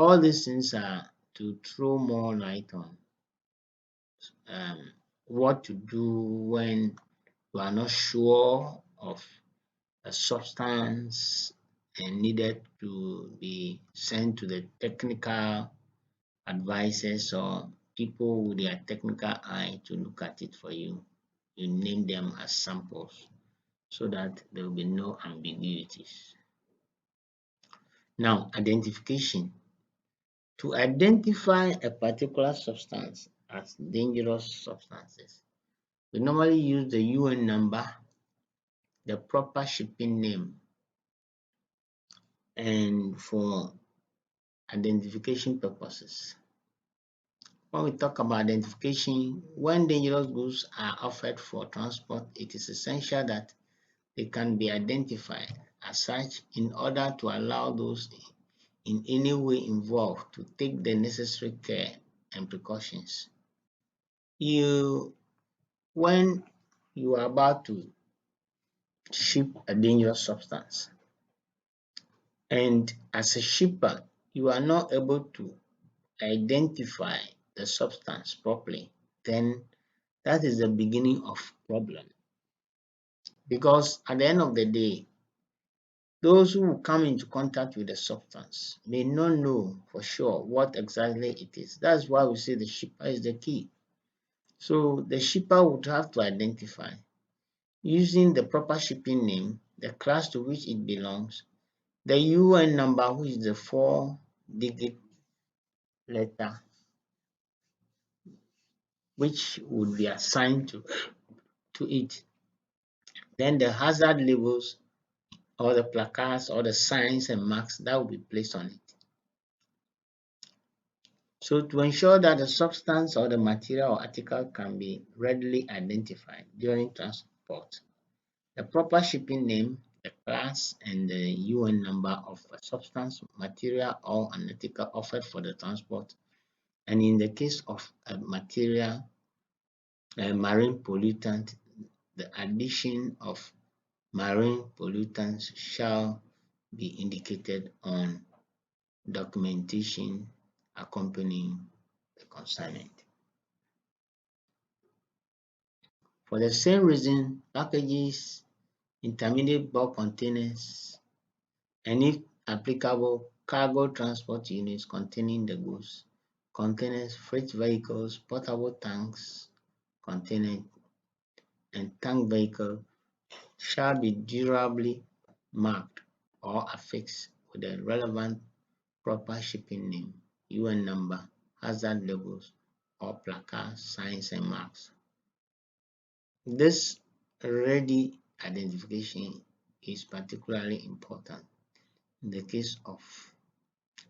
all these things are to throw more light on what to do when you are not sure of a substance and needed to be sent to the technical advisors or people with their technical eye to look at it for you. You name them as samples so that there will be no ambiguities. Now, identification. To identify a particular substance as dangerous substances, we normally use the UN number, the proper shipping name, and for identification purposes. When we talk about identification, when dangerous goods are offered for transport, it is essential that they can be identified as such in order to allow those in any way involved to take the necessary care and precautions. When you are about to ship a dangerous substance, and as a shipper, you are not able to identify the substance properly, then that is the beginning of problem. Because at the end of the day, those who will come into contact with the substance may not know for sure what exactly it is. That's why we say the shipper is the key. So the shipper would have to identify using the proper shipping name, the class to which it belongs, the UN number, which is the 4-digit letter, which would be assigned to it. Then the hazard labels or the placards or the signs and marks that will be placed on it. So to ensure that the substance or the material or article can be readily identified during transport, the proper shipping name, the class, and the UN number of a substance, material, or an article offered for the transport, and in the case of a material, a marine pollutant, the addition of marine pollutants shall be indicated on documentation accompanying the consignment. For the same reason, packages, intermediate bulk containers, and if applicable, cargo transport units containing the goods, containers, freight vehicles, portable tanks, container, and tank vehicle shall be durably marked or affixed with the relevant proper shipping name, UN number, hazard labels, or placards, signs, and marks. This ready identification is particularly important in the case of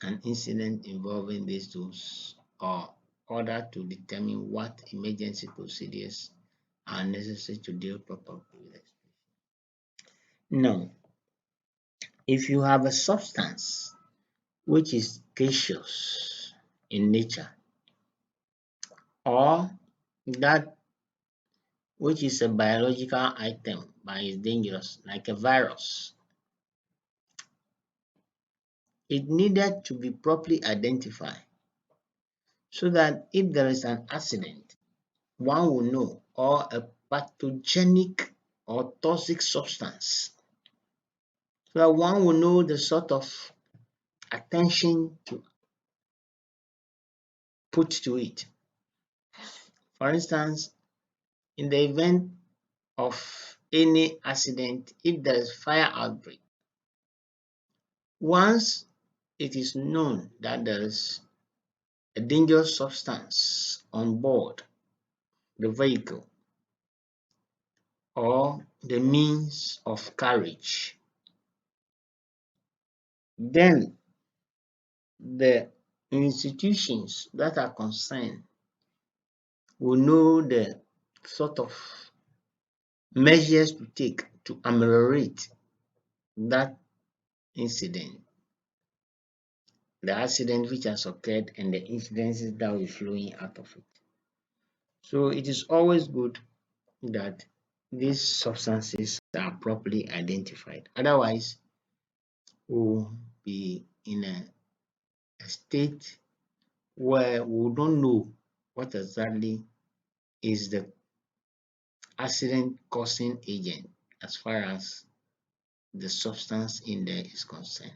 an incident involving these tools or order to determine what emergency procedures are necessary to deal properly with it. Now, if you have a substance which is gaseous in nature or that which is a biological item but is dangerous, like a virus, it needed to be properly identified so that if there is an accident, one will know, or a pathogenic or toxic substance, so that one will know the sort of attention to put to it. For instance, in the event of any accident, if there is fire outbreak, once it is known that there is a dangerous substance on board the vehicle or the means of carriage, then the institutions that are concerned will know the sort of measures to take to ameliorate that incident, the accident which has occurred, and the incidences that will be flowing out of it. So it is always good that these substances are properly identified. Otherwise, we'll be in a a state where we don't know what exactly is the accident causing agent as far as the substance in there is concerned.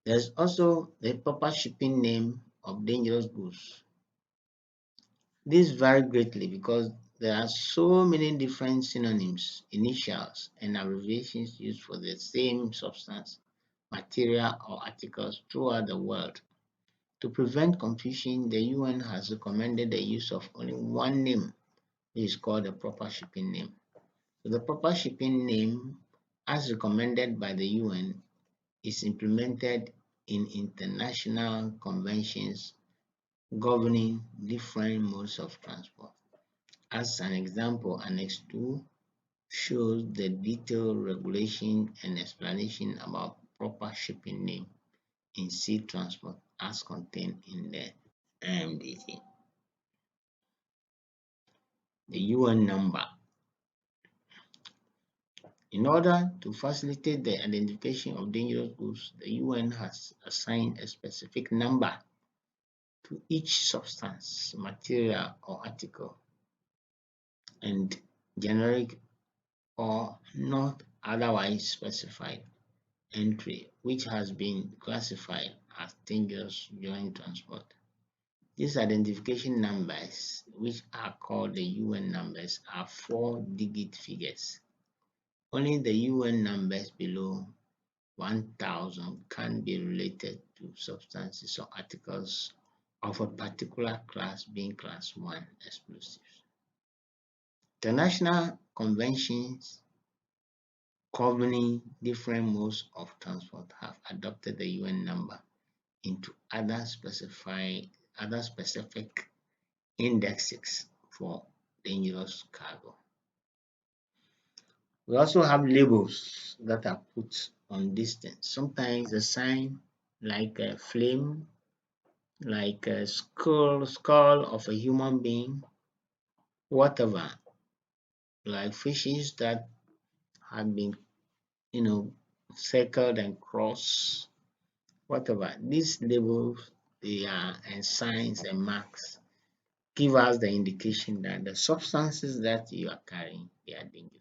There's also the proper shipping name of dangerous goods. This vary greatly because there are so many different synonyms, initials, and abbreviations used for the same substance, material, or articles throughout the world. To prevent confusion, the UN has recommended the use of only one name, which is called the proper shipping name. So the proper shipping name, as recommended by the UN, is implemented in international conventions governing different modes of transport. As an example, Annex 2 shows the detailed regulation and explanation about proper shipping name in sea transport as contained in the MDG. The UN number. In order to facilitate the identification of dangerous goods, the UN has assigned a specific number to each substance, material, or article, and generic or not otherwise specified entry which has been classified as dangerous during transport. These identification numbers, which are called the UN numbers, are 4-digit figures. Only the UN numbers below 1000 can be related to substances or articles of a particular class being class 1 explosives. International conventions governing different modes of transport have adopted the UN number into other specific indexes for dangerous cargo. We also have labels that are put on this thing. Sometimes a sign like a flame, like a skull of a human being, whatever, like fishes that have been, circled and crossed, whatever. These labels, they are and signs and marks give us the indication that the substances that you are carrying, they are dangerous.